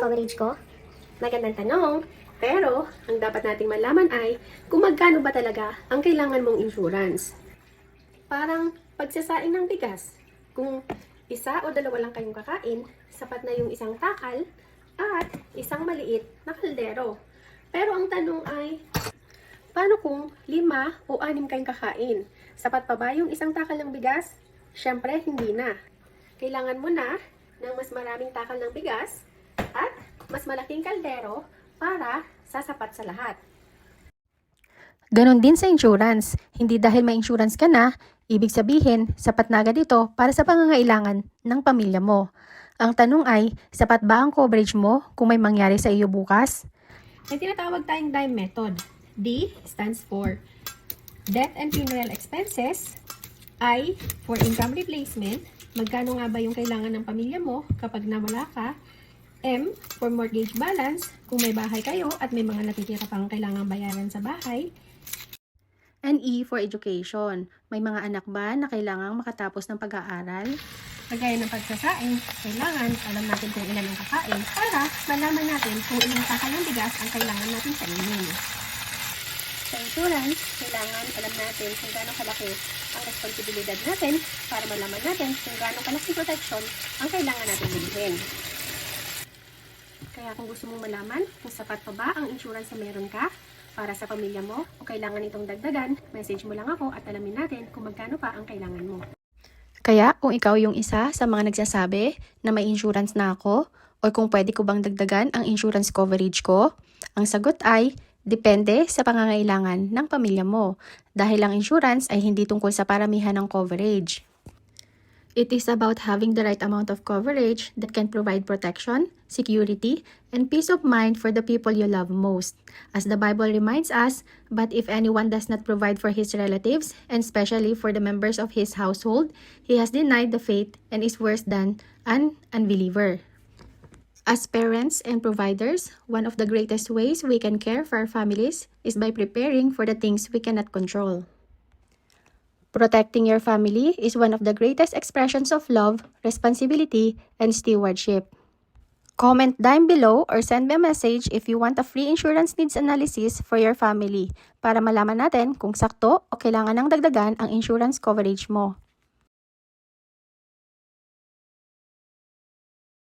coverage ko? Magandang tanong. Pero, ang dapat nating malaman ay kung magkano ba talaga ang kailangan mong insurance. Parang pagsasaing ng bigas. Kung isa o dalawa lang kayong kakain, sapat na yung isang takal at isang maliit na kaldero. Pero ang tanong ay, paano kung 5 o 6 kayong kakain? Sapat pa ba yung isang takal ng bigas? Siyempre, hindi na. Kailangan mo na ng mas maraming takal ng bigas at mas malaking kaldero para sasapat sa lahat. Ganon din sa insurance. Hindi dahil may insurance ka na, ibig sabihin, sapat na agad ito para sa pangangailangan ng pamilya mo. Ang tanong ay, sapat ba ang coverage mo kung may mangyari sa iyo bukas? May tinatawag tayong DIME method. D stands for Death and Funeral Expenses. I for Income Replacement. Magkano nga ba yung kailangan ng pamilya mo kapag nawala ka? M for Mortgage Balance. Kung may bahay kayo at may mga natitira pang kailangang bayaran sa bahay. And E for education. May mga anak ba na kailangang makatapos ng pag-aaral? Kagaya ng pagsasaing, kailangan alam natin kung ilan ang kakain para malaman natin kung ilang takal ng bigas ang kailangan natin kainin. Sa insurance, kailangan alam natin kung gaano kalaki ang responsibilidad natin para malaman natin kung gaano kalaki protection ang kailangan natin bilhin. Kaya kung gusto mong malaman kung sapat pa ba ang insurance na meron ka para sa pamilya mo o kailangan itong dagdagan, message mo lang ako at alamin natin kung magkano pa ang kailangan mo. Kaya kung ikaw yung isa sa mga nagsasabi na may insurance na ako o kung pwede ko bang dagdagan ang insurance coverage ko, ang sagot ay depende sa pangangailangan ng pamilya mo dahil ang insurance ay hindi tungkol sa paramihan ng coverage. It is about having the right amount of coverage that can provide protection, security, and peace of mind for the people you love most. As the Bible reminds us, but if anyone does not provide for his relatives, and especially for the members of his household, he has denied the faith and is worse than an unbeliever. As parents and providers, one of the greatest ways we can care for our families is by preparing for the things we cannot control. Protecting your family is one of the greatest expressions of love, responsibility, and stewardship. Comment down below or send me a message if you want a free insurance needs analysis for your family para malaman natin kung sakto o kailangan ng dagdagan ang insurance coverage mo.